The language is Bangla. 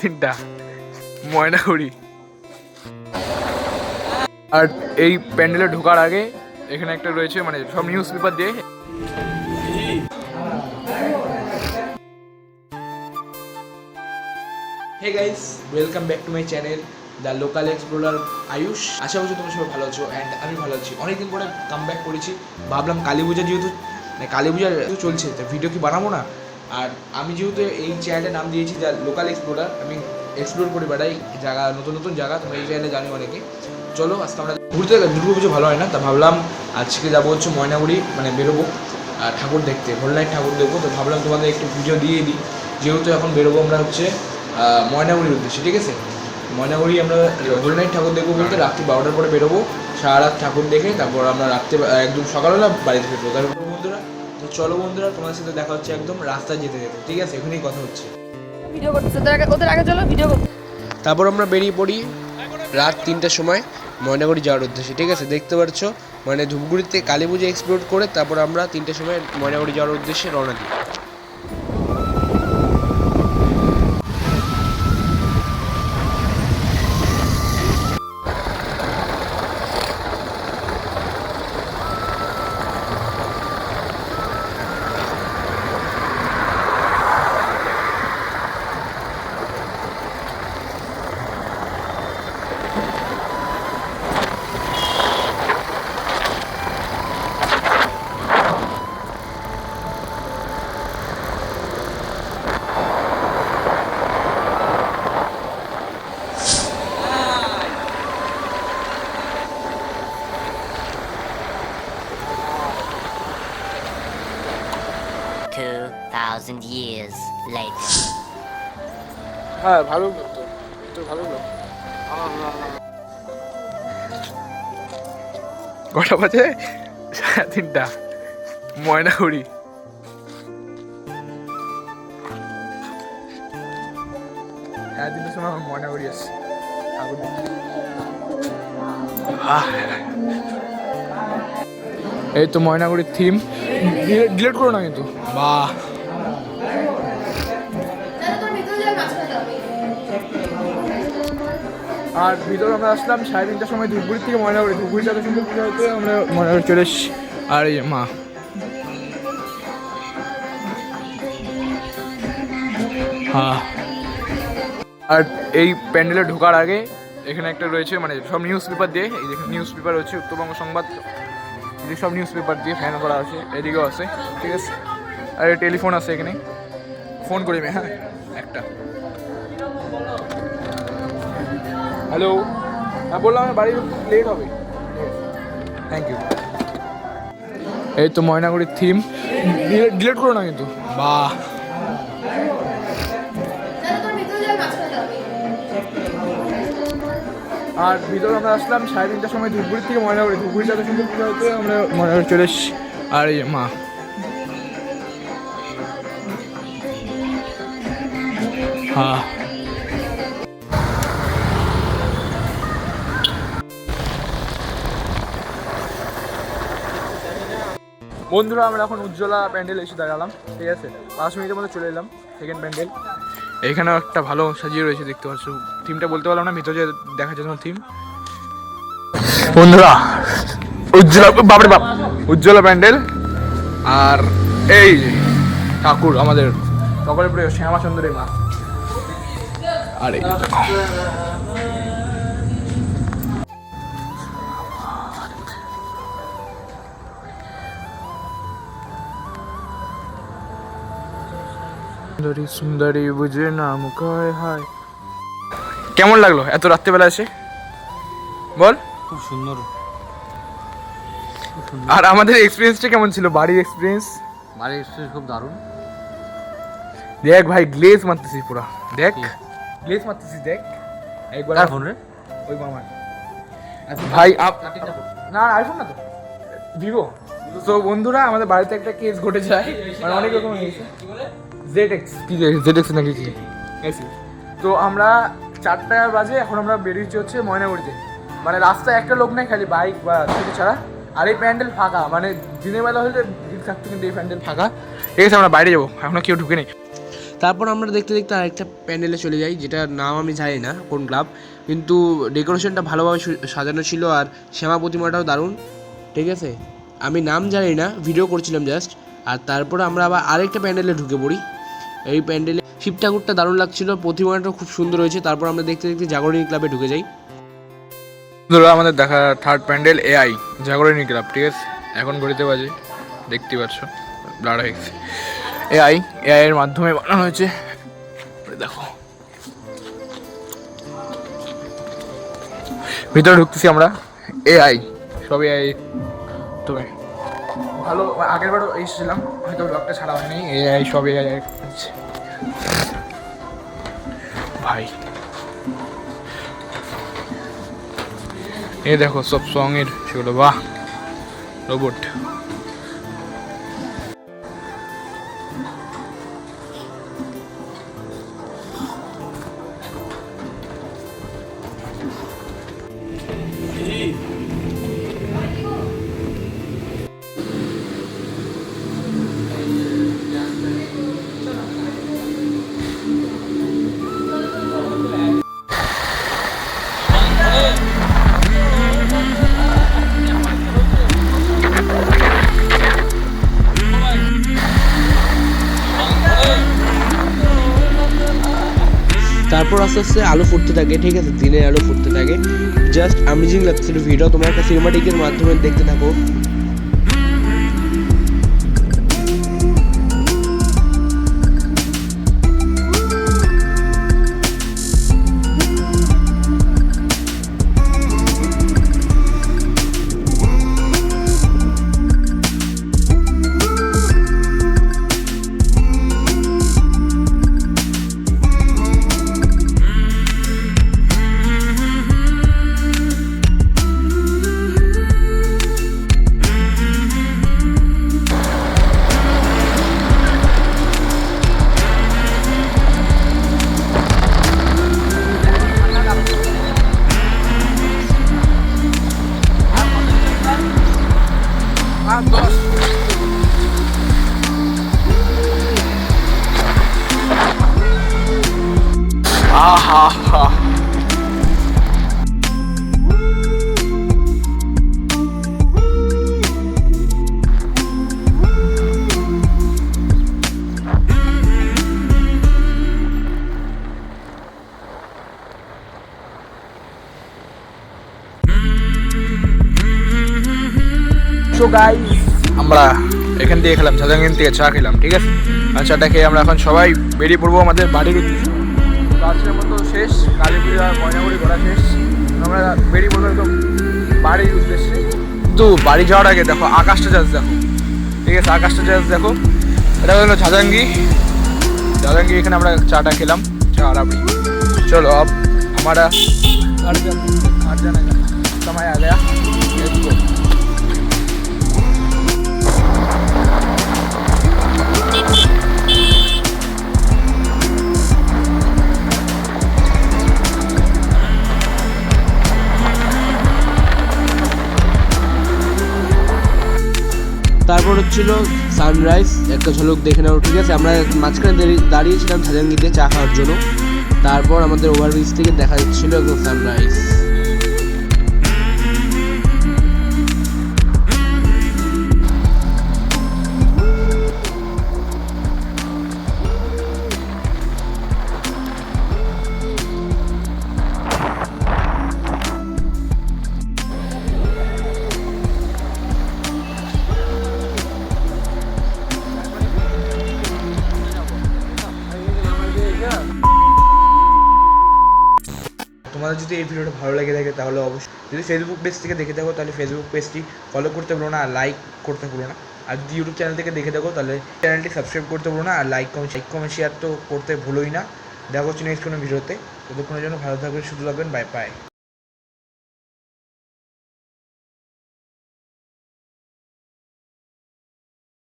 3টা ময়নাগুড়ি। আর এই প্যান্ডেলে ঢোকার আগে এখানে একটা রয়েছে, মানে সব নিউজ পেপার দিয়ে। Hey guys, welcome back to my channel the local explorer Ayush. আশা করছি তোমরা সবাই ভালো আছো অ্যান্ড আমি ভালো আছি। অনেকদিন পরে কাম ব্যাক করেছি, ভাবলাম কালী পূজা যেহেতু কালী পূজা চলছে তো ভিডিও কি বানাবো না। আর আমি যেহেতু এই চ্যানেলের নাম দিয়েছি দ্য লোকাল এক্সপ্লোরার, আমি এক্সপ্লোর করে বেড়াই জায়গা, নতুন নতুন জায়গা। তোমরা এই চ্যানেলে জানি অনেকে। চলো আজকে আমরা ঘুরতে গেলাম, দুর্গা পুজো ভালো হয় না, তা ভাবলাম আজকে যাবো হচ্ছে ময়নাগুড়ি, মানে বেরোবো আর ঠাকুর দেখতে, হোল নাইট ঠাকুর দেখবো। তো ভাবলাম তোমাদের একটু ভিডিও দিয়ে দিই, যেহেতু এখন বেরোবো আমরা হচ্ছে ময়নাগুড়ির উদ্দেশ্যে। ঠিক আছে, ময়নাগুড়ি আমরা হোল নাইট ঠাকুর দেখবো বলতে রাত্রি 12টার পরে বেরোবো, সারা রাত ঠাকুর দেখে তারপর আমরা রাত্রে একদম সকালবেলা বাড়িতে ফিরবো। তারপর বন্ধুরা, তো চলো বন্ধুরা, তোমাদের সাথে দেখা হচ্ছে একদম রাস্তায় যেতে যেতে। ঠিক আছে, এখানেই কথা হচ্ছে। ভিডিও করতেছে ওদের আগে চলো ভিডিও করতে। তারপর আমরা বেরিয়ে পড়ি রাত 3টার সময় ময়নাগুড়ি যাওয়ার উদ্দেশ্যে। ঠিক আছে, দেখতে পাচ্ছ মানে ধূপগুড়িতে কালী পুজো এক্সপ্লোর করে তারপর আমরা 3টার সময় ময়নাগুড়ি যাওয়ার উদ্দেশ্যে রওনা দিই। Thousand years later. হ্যাঁ ভালো তো ভালো। কটা বাজে? 3টা ময়নাগুড়ি। সাড়ে 3টার সময় আমার ময়নাগুড়ি আসছে ঠাকুর দেখতে। এই তো ময়নাগুড়ির থিম, ডিলেট করো না কিন্তু। বাহ, আর ভিতরে আমরা আসলাম 3:30টার সময় ধূপগুড়ি থেকে ময়নাগুড়ি। ধূপগুড়ি যাতে সুন্দর পুজো হতে আমরা ময়নাগুড়ি চলে এসেছি। আর এই মা, হ্যাঁ। আর এই প্যান্ডেলে ঢোকার আগে এখানে একটা রয়েছে, মানে সব নিউজ পেপার দিয়ে। এই দেখুন নিউজ পেপার হচ্ছে উত্তরবঙ্গ সংবাদ, সব নিউজ পেপার দিয়ে ফ্যান করা আছে। এদিকেও আছে, ঠিক আছে। আর টেলিফোন আছে এখানে, ফোন করি আমি। হ্যাঁ একটা, হ্যালো, হ্যাঁ বললাম আমার বাড়ি লেট হবে। Thank you. এই তো ময়নাগুড়ির থিম, ডিলেট করো না কিন্তু। বাহ, আর ভিতরে আমরা আসলাম 3:30টার সময় ধূপগুড়ি থেকে ময়নাগুড়ি। ধূপগুড়ি যাতে সুন্দর পুজো হতে আমরা ময়নাগুড়ি চলে এসেছি। আর এই মা, হ্যাঁ। বন্ধুরা, আমরা এখন উজ্জ্বলা প্যান্ডেল এসে দাঁড়ালাম। ঠিক আছে, 5 মিনিটের মধ্যে চলে এলাম সেকেন্ড প্যান্ডেল। এইখানেও একটা ভালো সাজিয়ে রয়েছে, দেখতে পাচ্ছ। থিমটা বলতে পারলাম না, ভিতরে দেখা যাচ্ছে তোমার থিম। বন্ধুরা, উজ্জ্বলা, বাপরে বাপ, উজ্জ্বলা প্যান্ডেল। আর এই ঠাকুর আমাদের সকলের প্রিয় শ্যামাচন্দ্রের মা। আর এই সুন্দরী সুন্দরী বুঝে নাম কয় হায়। কেমন লাগলো এত রাত্রেবেলা এসে বল? খুব সুন্দর। আর আমাদের এক্সপিরিয়েন্সটা কেমন ছিল? বাড়ির এক্সপিরিয়েন্স, বাড়ির এক্সপিরিয়েন্স খুব দারুণ। দেখ ভাই, গ্লেজ মারতেছিস পুরা, দেখ গ্লেজ মারতেছিস, দেখ একবার। কার ফোন রে? ওই মামার ভাই। না আইফোন না তো, ভিভো। তো বন্ধুরা, আমাদের বাড়িতে একটা কেস ঘটে যায়, মানে অনেক রকম হয়েছে। ZX কি, ZX নাকি কি এসি। তো আমরা 4টা বাজে, এখন আমরা বেরিয়েছি হচ্ছে ময়নাগুড়িতে। মানে রাস্তায় একটা লোক নেই, খালি বাইক বা স্কুটি ছাড়া। আর এই প্যান্ডেল ফাঁকা, মানে দিনের বেলা হলে ভিড় থাকতো, কিন্তু এই প্যান্ডেল ফাঁকা। ঠিক আছে, আমরা বাইরে যাবো, এখনো কেউ ঢুকে নেই। তারপর আমরা দেখতে দেখতে আরেকটা প্যান্ডেলে চলে যাই, যেটার নাম আমি জানি না কোন ক্লাব, কিন্তু ডেকোরেশনটা ভালোভাবে সাজানো ছিল আর শ্যামা প্রতিমাটাও দারুণ। ঠিক আছে, আমি নাম জানি না, ভিডিও করছিলাম জাস্ট। আর তারপর আমরা আবার আরেকটা প্যান্ডেলে ঢুকে পড়ি। এই প্যান্ডেলে শিব ঠাকুরটা দারুণ লাগছিল, প্রতিমাটাও খুব সুন্দর হয়েছে। তারপর আমরা দেখতে দেখতে জাগরণী ক্লাবে ঢুকে যাই। ধরো আমাদের দেখা থার্ড প্যান্ডেল এআই জাগরণী ক্লাব। ঠিক আছে, এখন ঘড়িতে বাজে, দেখতে পাচ্ছ ব্লাড হয়ে গেছে। এআই এর মাধ্যমে বানানো হয়েছে, দেখো। ভিতরে ঢুকতেছি আমরা, এআই সব এআই। তবে ভালো, আগের বারও এসেছিলাম, হয়তো ব্লগটা ছাড়া হয়নি। এআই সব এআই ভাই। এই দেখো সব সঙের সেগুলো, বাহ রোবট। তারপর আস্তে আস্তে আলো ফুটতে থাকে। ঠিক আছে, দিনের আলো ফুটতে থাকে, জাস্ট অ্যামেজিং লাগছিল ভিডিও। তোমরা একটা সিনেমাটিকের মাধ্যমে দেখতে থাকো। আহা, সো গাইস, আমরা এখান থেকে খেলাম, ঝাঁঝাঙ্গিন থেকে চা খেলাম। ঠিক আছে, আর চাটা খেয়ে আমরা এখন সবাই বেরিয়ে পড়বো আমাদের বাড়ির উদ্দেশ্যে। তো আজকের মতো শেষ, কালী পূজা ময়নাগুড়ি ঘোরা শেষ, আমরা বেরিয়ে পড়বো একদম বাড়ির উদ্দেশ্যে। কিন্তু বাড়ি যাওয়ার আগে দেখো আকাশটা জাস্ট দেখো। ঠিক আছে, আকাশটা জাস্ট দেখো। এটা হলো ঝাঁঝাঙ্গি। এখানে আমরা চাটা খেলাম, চা রাবড়ি। চলো अब हमारा घर जाने का समय आ गया। Let's go. তারপর হচ্ছিল সানরাইজ, একটা ঝলক দেখে নাও। ঠিক আছে, আমরা মাঝখানে দাঁড়িয়েছিলাম ঝাঁঝাঙ্গিতে চা খাওয়ার জন্য। তারপর আমাদের ওভারব্রিজ থেকে দেখা যাচ্ছিল একদম সানরাইজ। তোমাদের যদি এই ভিডিওটা ভালো লেগে থাকে তাহলে অবশ্যই, যদি ফেসবুক পেজ থেকে দেখে থাকো তাহলে ফেসবুক পেজটি ফলো করতে ভুলো না, আর লাইক করতে ভুলো না। আর যদি ইউটিউব চ্যানেল থেকে দেখে থাকো তাহলে চ্যানেলটি সাবস্ক্রাইব করতে ভুলো না, আর লাইক কমেন্ট শেয়ার তো করতে ভুলোই না। দেখা হচ্ছে নেক্সট কোনো ভিডিওতে। ততক্ষণের জন্য ভালো থাকবেন, সুস্থ থাকবেন, বাই বাই।